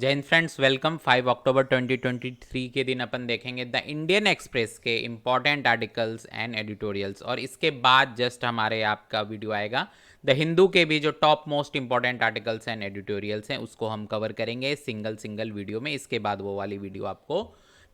जय Hind friends, welcome. 5 अक्टूबर 2023 के दिन अपन देखेंगे द इंडियन एक्सप्रेस के इम्पॉर्टेंट आर्टिकल्स एंड एडिटोरियल्स, और इसके बाद जस्ट हमारे आपका वीडियो आएगा द हिंदू के भी जो top most important articles and editorials हैं उसको हम कवर करेंगे सिंगल सिंगल वीडियो में। इसके बाद वो वाली वीडियो आपको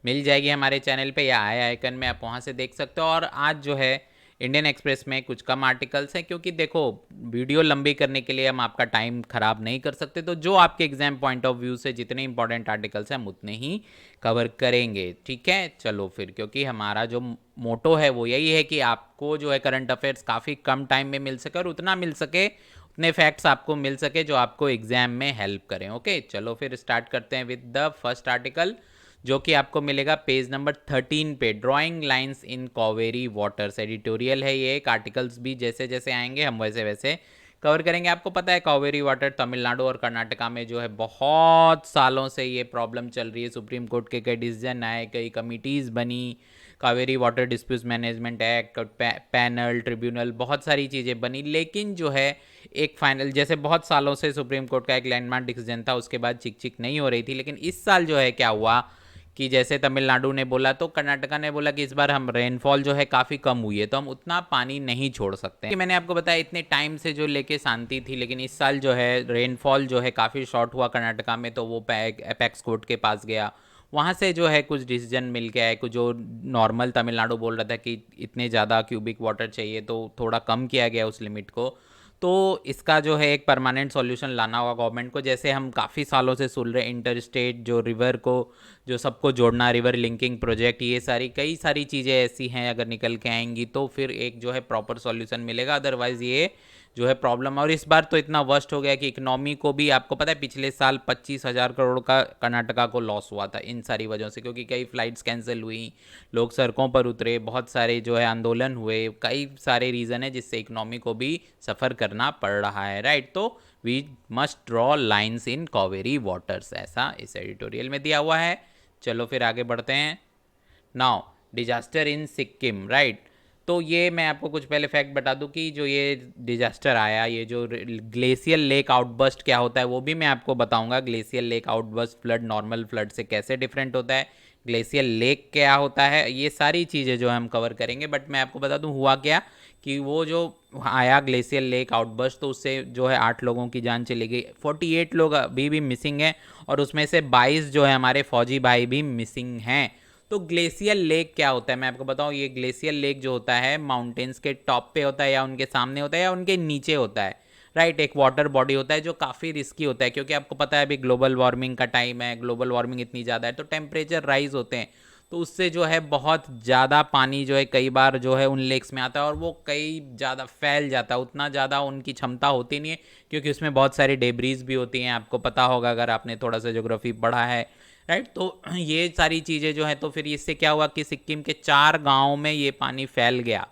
मिल जाएगी हमारे चैनल पे या आई आइकन में, आप वहाँ से देख सकते हो। और आज जो है इंडियन एक्सप्रेस में कुछ कम आर्टिकल्स हैं, क्योंकि देखो वीडियो लंबी करने के लिए हम आपका टाइम ख़राब नहीं कर सकते, तो जो आपके एग्जाम पॉइंट ऑफ व्यू से जितने इंपॉर्टेंट आर्टिकल्स हैं हम उतने ही कवर करेंगे। ठीक है, चलो फिर, क्योंकि हमारा जो मोटो है वो यही है कि आपको जो है करंट अफेयर्स काफ़ी कम टाइम में मिल सके और उतना मिल सके, उतने फैक्ट्स आपको मिल सके जो आपको एग्जाम में हेल्प करें। ओके, चलो फिर स्टार्ट करते हैं विद द फर्स्ट आर्टिकल, जो कि आपको मिलेगा पेज नंबर 13 पे। Drawing lines in Kaveri waters editorial है ये एक। आर्टिकल्स भी जैसे जैसे आएंगे हम वैसे वैसे कवर करेंगे। आपको पता है कावेरी वाटर तमिलनाडु और कर्नाटका में जो है बहुत सालों से ये प्रॉब्लम चल रही है। सुप्रीम कोर्ट के कई डिसीजन आए, कई कमिटीज़ बनी, Kaveri water dispute management act, panel, tribunal, बहुत सारी चीज़ें बनी, लेकिन जो है एक फाइनल, जैसे बहुत सालों से सुप्रीम कोर्ट का एक लैंडमार्क डिसीजन था, उसके बाद चिक चिक नहीं हो रही थी। लेकिन इस साल जो है क्या हुआ कि जैसे तमिलनाडु ने बोला तो कर्नाटका ने बोला कि इस बार हम रेनफॉल जो है काफ़ी कम हुई है तो हम उतना पानी नहीं छोड़ सकते हैं। कि मैंने आपको बताया इतने टाइम से जो लेके शांति थी, लेकिन इस साल जो है रेनफॉल जो है काफ़ी शॉर्ट हुआ कर्नाटका में, तो वो एपेक्स कोर्ट के पास गया। वहाँ से जो है कुछ डिसीजन मिल के आए, कुछ जो नॉर्मल तमिलनाडु बोल रहा था कि इतने ज़्यादा क्यूबिक वाटर चाहिए तो थोड़ा कम किया गया उस लिमिट को। तो इसका जो है एक परमानेंट सॉल्यूशन लाना होगा गवर्नमेंट को। जैसे हम काफ़ी सालों से सुन रहे इंटर स्टेट जो रिवर को, जो सबको जोड़ना, रिवर लिंकिंग प्रोजेक्ट, ये सारी कई सारी चीज़ें ऐसी हैं, अगर निकल के आएंगी तो फिर एक जो है प्रॉपर सॉल्यूशन मिलेगा। अदरवाइज़ ये जो है प्रॉब्लम, और इस बार तो इतना वर्स्ट हो गया कि इकोनॉमी को भी, आपको पता है पिछले साल 25,000 करोड़ का कर्नाटका को लॉस हुआ था इन सारी वजहों से, क्योंकि कई फ्लाइट्स कैंसिल हुई, लोग सड़कों पर उतरे, बहुत सारे जो है आंदोलन हुए, कई सारे रीज़न है जिससे इकोनॉमी को भी सफ़र करना पड़ रहा है। राइट, तो we must draw lines in Kaveri waters, ऐसा इस एडिटोरियल में दिया हुआ है। चलो फिर आगे बढ़ते हैं। Now disaster in Sikkim, right. तो ये मैं आपको कुछ पहले फैक्ट बता दूं कि जो ये डिजास्टर आया, ये जो ग्लेशियल लेक आउटबर्स्ट क्या होता है वो भी मैं आपको बताऊंगा। Glacial lake outburst flood normal flood से कैसे डिफरेंट होता है, ग्लेशियल लेक क्या होता है, ये सारी चीज़ें जो हम कवर करेंगे। बट मैं आपको बता दूं हुआ क्या कि वो जो आया ग्लेशियल लेक आउटबर्स्ट, तो उससे जो है 8 लोगों की जान चली गई, 48 लोग अभी भी मिसिंग हैं, और उसमें से 22 जो है हमारे फौजी भाई भी मिसिंग हैं। तो ग्लेशियल लेक क्या होता है मैं आपको बताऊं। ये ग्लेशियल लेक जो होता है माउंटेन्स के टॉप पे होता है, या उनके सामने होता है, या उनके नीचे होता है। राइट, एक वाटर बॉडी होता है जो काफ़ी रिस्की होता है, क्योंकि आपको पता है अभी ग्लोबल वार्मिंग का टाइम है, ग्लोबल वार्मिंग इतनी ज़्यादा है तो टेम्परेचर राइज होते हैं, तो उससे जो है बहुत ज़्यादा पानी जो है कई बार जो है उन लेक्स में आता है, और वो कई ज़्यादा फैल जाता है। उतना ज़्यादा उनकी क्षमता होती नहीं है, क्योंकि उसमें बहुत सारी डेब्रीज भी होती हैं, आपको पता होगा अगर आपने थोड़ा सा ज्योग्राफी पढ़ा है। राइट, तो ये सारी चीज़ें जो है, तो फिर इससे क्या हुआ कि सिक्किम के 4 गाँव में ये पानी फैल गया।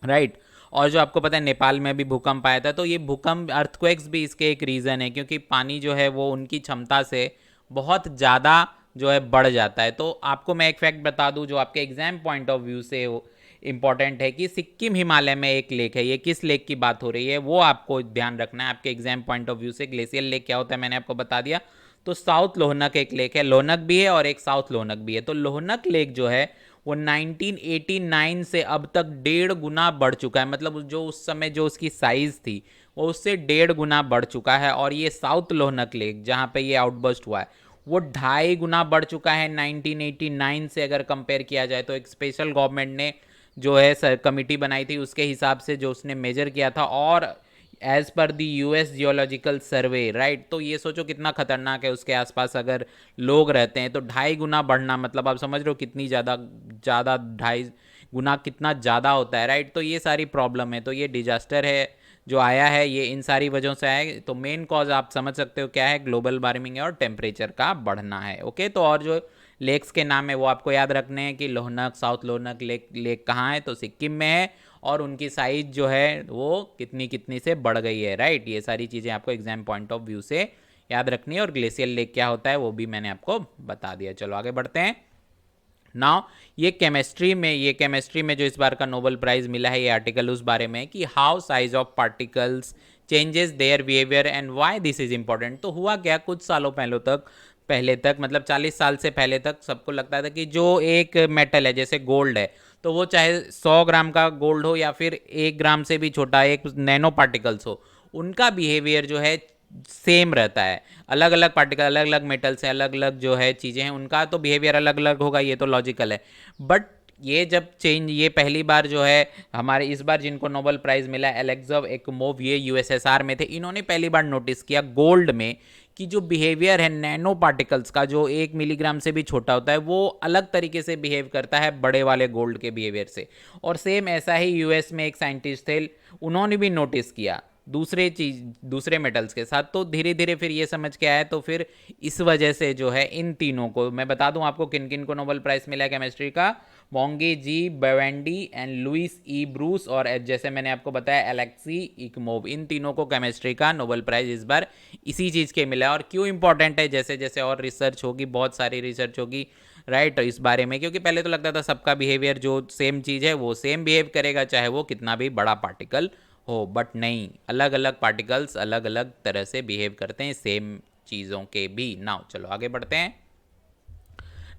राइट, और जो आपको पता है नेपाल में भी भूकंप आया था, तो ये भूकंप, अर्थक्वेक्स भी इसके एक रीज़न है, क्योंकि पानी जो है वो उनकी क्षमता से बहुत ज़्यादा जो है बढ़ जाता है। तो आपको मैं एक फैक्ट बता दूं जो आपके एग्जाम पॉइंट ऑफ व्यू से इंपॉर्टेंट है, कि सिक्किम हिमालय में एक लेक है। ये किस लेक की बात हो रही है वो आपको ध्यान रखना है आपके एग्जाम पॉइंट ऑफ व्यू से। ग्लेशियल लेक क्या होता है मैंने आपको बता दिया। तो साउथ लोहनक एक लेक है, लोहनक भी है और एक साउथ लोहनक भी है। तो लोहनक लेक जो है वो 1989 से अब तक 1.5 गुना बढ़ चुका है, मतलब जो उस समय जो उसकी साइज थी वो उससे 1.5 गुना बढ़ चुका है। और ये साउथ लोहनक लेक जहाँ पे ये आउटबर्स्ट हुआ है वो 2.5 गुना बढ़ चुका है 1989 से, अगर कंपेयर किया जाए तो। एक स्पेशल गवर्नमेंट ने जो है कमिटी बनाई थी, उसके हिसाब से जो उसने मेजर किया था, और एज पर दी यूएस जियोलॉजिकल सर्वे। राइट, तो ये सोचो कितना खतरनाक है। उसके आसपास अगर लोग रहते हैं तो 2.5 गुना बढ़ना, मतलब आप समझ रहे हो कितनी ज़्यादा ज़्यादा 2.5 गुना कितना ज़्यादा होता है। राइट, तो ये सारी प्रॉब्लम है। तो ये डिजास्टर है जो आया है, ये इन सारी वजहों से आया है। तो मेन कॉज आप समझ सकते हो क्या है, ग्लोबल वार्मिंग है और टेम्परेचर का बढ़ना है। ओके, तो और जो लेक्स के नाम है वो आपको याद रखने हैं कि लोहनक, साउथ लोहनक लेक कहाँ है, तो सिक्किम में है, और उनकी साइज जो है वो कितनी कितनी से बढ़ गई है। राइट, ये सारी चीज़ें आपको एग्जाम पॉइंट ऑफ व्यू से याद रखनी है। और ग्लेशियल लेक क्या होता है वो भी मैंने आपको बता दिया। चलो आगे बढ़ते हैं। नाउ ये केमिस्ट्री में जो इस बार का नोबेल प्राइज मिला है, ये आर्टिकल उस बारे में है कि how size of particles changes their behaviour and why this is important. तो हुआ क्या, कुछ सालों पहले तक मतलब 40 साल से पहले तक सबको लगता था कि जो एक मेटल है जैसे गोल्ड है, तो वो चाहे 100 ग्राम का गोल्ड हो या फिर 1 ग्राम से भी छोटा एक नैनो पार्टिकल्स हो, उनका बिहेवियर जो है सेम रहता है। अलग अलग पार्टिकल, अलग अलग मेटल से अलग अलग जो है चीज़ें हैं, उनका तो बिहेवियर अलग अलग होगा, ये तो लॉजिकल है। बट ये जब चेंज, ये पहली बार जो है हमारे इस बार जिनको नोबेल प्राइज़ मिला, एलेक्जेव एकमोव, ये यूएसएसआर में थे, इन्होंने पहली बार नोटिस किया गोल्ड में कि जो बिहेवियर है नैनो पार्टिकल्स का, जो 1 मिलीग्राम से भी छोटा होता है, वो अलग तरीके से बिहेव करता है बड़े वाले गोल्ड के बिहेवियर से। और सेम ऐसा ही यूएस में एक साइंटिस्ट थे, उन्होंने भी नोटिस किया दूसरे मेटल्स के साथ। तो धीरे धीरे फिर ये समझ के आया, तो फिर इस वजह से जो है इन तीनों को, मैं बता दूं आपको किन किन को नोबेल प्राइज मिला है केमिस्ट्री का, मोंगी जी बेवेंडी एंड लुइस ई ब्रूस, और जैसे मैंने आपको बताया एलेक्सी इकमोव, इन तीनों को केमिस्ट्री का नोबेल प्राइज इस बार इसी चीज़ के मिला है। और क्यों इंपॉर्टेंट है, जैसे जैसे और रिसर्च होगी, बहुत सारी रिसर्च होगी राइट इस बारे में, क्योंकि पहले तो लगता था सबका बिहेवियर जो सेम चीज़ है वो सेम बिहेव करेगा चाहे वो कितना भी बड़ा पार्टिकल हो, बट नहीं, अलग अलग पार्टिकल्स अलग अलग तरह से बिहेव करते हैं सेम चीज़ों के भी। नाउ चलो आगे बढ़ते हैं।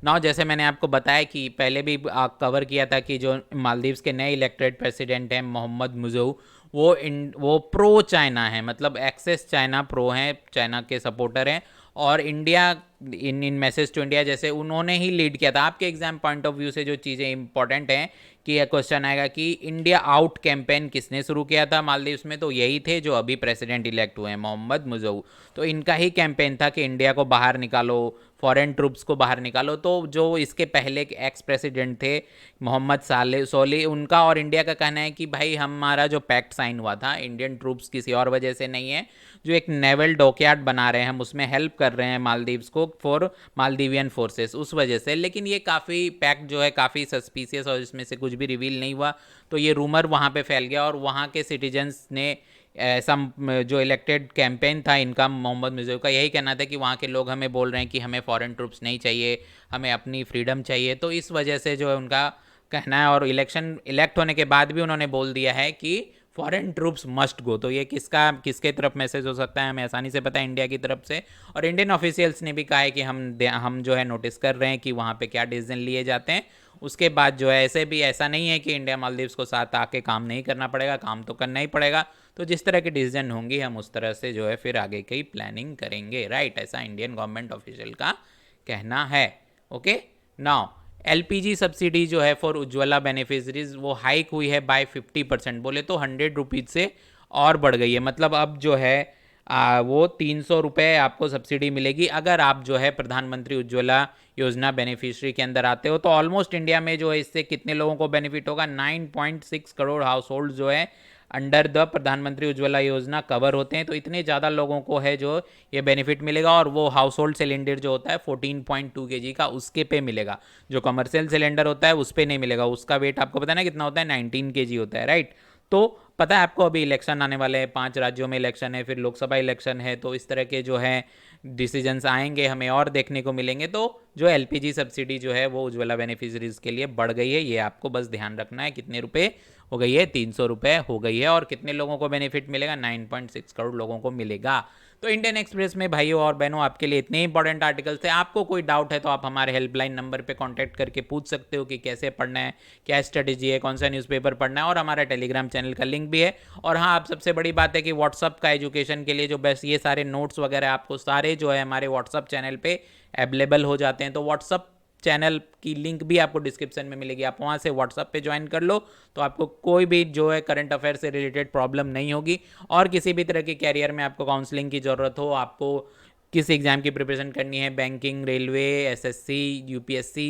नाउ जैसे मैंने आपको बताया कि पहले भी कवर किया था कि जो मालदीव्स के नए इलेक्टेड प्रेसिडेंट हैं मोहम्मद मुजऊ, वो प्रो चाइना है, मतलब एक्सेस चाइना प्रो हैं, चाइना के सपोर्टर हैं। और India in message to India जैसे उन्होंने ही लीड किया था। आपके एग्जाम पॉइंट ऑफ व्यू से जो चीज़ें इंपॉर्टेंट हैं कि यह क्वेश्चन आएगा कि इंडिया आउट कैंपेन किसने शुरू किया था मालदीव्स में, तो यही थे जो अभी प्रेसिडेंट इलेक्ट हुए हैं मोहम्मद मुजऊ। तो इनका ही कैंपेन था कि इंडिया को बाहर निकालो, फॉरेन ट्रूप्स को बाहर निकालो। तो जो इसके पहले के एक्स प्रेसिडेंट थे मोहम्मद सोली, उनका और इंडिया का कहना है कि भाई हमारा जो पैक्ट साइन हुआ था, इंडियन ट्रूप्स किसी और वजह से नहीं है, जो एक नेवल डॉकयार्ड बना रहे हैं हम उसमें हेल्प कर रहे हैं मालदीव्स को फॉर मालदीवियन फोर्सेस, उस वजह से। लेकिन ये काफ़ी पैक्ट जो है काफ़ी सस्पिशियस और इसमें से कुछ भी रिवील नहीं हुआ, तो ये रूमर वहाँ पे फैल गया और वहाँ के सिटीजन्स ने ऐसा, जो इलेक्टेड कैंपेन था इनका मोहम्मद मुजफ्फर का, यही कहना था कि वहाँ के लोग हमें बोल रहे हैं कि हमें फॉरेन ट्रूप्स नहीं चाहिए, हमें अपनी फ्रीडम चाहिए। तो इस वजह से जो है उनका कहना है, और इलेक्ट होने के बाद भी उन्होंने बोल दिया है कि फॉरेन ट्रूप्स मस्ट गो। तो ये किसके तरफ मैसेज हो सकता है, हमें आसानी से पता है, इंडिया की तरफ से। और इंडियन ऑफिशियल्स ने भी कहा है कि हम जो है नोटिस कर रहे हैं कि वहाँ पे क्या डिसीजन लिए जाते हैं। उसके बाद जो है ऐसा नहीं है कि इंडिया मालदीव्स को साथ आके काम नहीं करना पड़ेगा, काम तो करना ही पड़ेगा। तो जिस तरह की डिसीजन होंगी हम उस तरह से जो है फिर आगे की प्लानिंग करेंगे, राइट, ऐसा इंडियन गवर्नमेंट ऑफिशियल का कहना है। ओके, नाउ एलपीजी सब्सिडी जो है फॉर उज्ज्वला बेनिफिशरीज वो हाइक हुई है बाय 50%, बोले तो 100 रुपीज़ से और बढ़ गई है। मतलब अब जो है वो 300 रुपये आपको सब्सिडी मिलेगी अगर आप जो है प्रधानमंत्री उज्ज्वला योजना बेनिफिशरी के अंदर आते हो। तो ऑलमोस्ट इंडिया में जो है इससे कितने लोगों को बेनिफिट होगा, 9.6 करोड़ हाउस होल्ड जो है अंडर द प्रधानमंत्री उज्ज्वला योजना कवर होते हैं। तो इतने ज़्यादा लोगों को है जो ये बेनिफिट मिलेगा। और वो हाउस होल्ड सिलेंडर जो होता है 14.2 kg का, उसके पे मिलेगा। जो कमर्शियल सिलेंडर होता है उस पे नहीं मिलेगा, उसका वेट आपको पता है ना कितना होता है, 19 kg होता है, राइट। तो पता है आपको अभी इलेक्शन आने वाले हैं, 5 राज्यों में इलेक्शन है, फिर लोकसभा इलेक्शन है, तो इस तरह के जो है डिसीजंस आएंगे, हमें और देखने को मिलेंगे। तो जो एलपीजी सब्सिडी जो है वो उज्ज्वला बेनिफिशरीज के लिए बढ़ गई है, ये आपको बस ध्यान रखना है। कितने रुपए हो गई है, 300 रुपये हो गई है। और कितने लोगों को बेनिफिट मिलेगा, 9.6 करोड़ लोगों को मिलेगा। तो इंडियन एक्सप्रेस में भाइयों और बहनों आपके लिए इतने इंपॉर्टेंट आर्टिकल्स थे। आपको कोई डाउट है तो आप हमारे हेल्पलाइन नंबर पे कांटेक्ट करके पूछ सकते हो कि कैसे पढ़ना है, क्या स्ट्रेटेजी है, कौन सा न्यूज़पेपर पढ़ना है। और हमारा टेलीग्राम चैनल का लिंक भी है। और हाँ, आप सबसे बड़ी बात है कि व्हाट्सअप का एजुकेशन के लिए जो बेस्ट ये सारे नोट्स वगैरह आपको सारे जो है हमारे व्हाट्सअप चैनल पे अवेलेबल हो जाते हैं। तो व्हाट्सअप चैनल की लिंक भी आपको डिस्क्रिप्शन में मिलेगी, आप वहाँ से व्हाट्सअप पे ज्वाइन कर लो, तो आपको कोई भी जो है करंट अफेयर से रिलेटेड प्रॉब्लम नहीं होगी। और किसी भी तरह के कैरियर में आपको काउंसलिंग की ज़रूरत हो, आपको किस एग्ज़ाम की प्रिपरेशन करनी है, banking, railway, SSC, UPSC,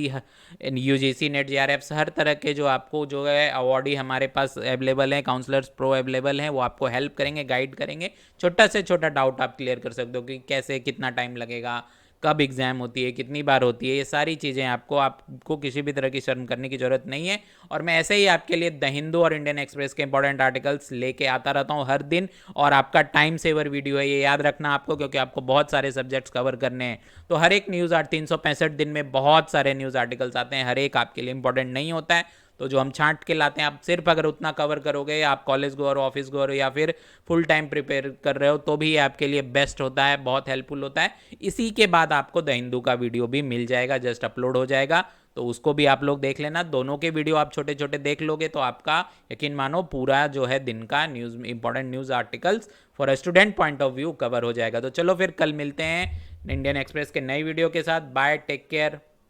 UGC, NET, JRF, हर तरह के जो आपको जो है अवार्डी हमारे पास अवेलेबल हैं, काउंसलर्स प्रो अवेलेबल हैं, वो आपको हेल्प करेंगे, गाइड करेंगे। छोटा से छोटा डाउट आप क्लियर कर सकते हो कि कैसे, कितना टाइम लगेगा, कब एग्ज़ाम होती है, कितनी बार होती है, ये सारी चीज़ें आपको किसी भी तरह की शर्म करने की ज़रूरत नहीं है। और मैं ऐसे ही आपके लिए द हिंदू और इंडियन एक्सप्रेस के इंपॉर्टेंट आर्टिकल्स लेके आता रहता हूँ हर दिन। और आपका टाइम सेवर वीडियो है, ये याद रखना आपको, क्योंकि आपको बहुत सारे सब्जेक्ट्स कवर करने हैं। तो हर एक न्यूज़ 365 दिन में बहुत सारे न्यूज़ आर्टिकल्स आते हैं, हर एक आपके लिए इंपॉर्टेंट नहीं होता है। तो जो हम छांट के लाते हैं, आप सिर्फ अगर उतना कवर करोगे, आप कॉलेज गो और ऑफिस गो या फिर फुल टाइम प्रिपेयर कर रहे हो, तो भी ये आपके लिए बेस्ट होता है, बहुत हेल्पफुल होता है। इसी के बाद आपको द हिंदू का वीडियो भी मिल जाएगा, जस्ट अपलोड हो जाएगा, तो उसको भी आप लोग देख लेना। दोनों के वीडियो आप छोटे छोटे देख लोगे तो आपका यकीन मानो पूरा जो है दिन का news, important news articles for a student point of view cover हो जाएगा। तो चलो फिर कल मिलते हैं इंडियन एक्सप्रेस के नई वीडियो के साथ। Bye, take care.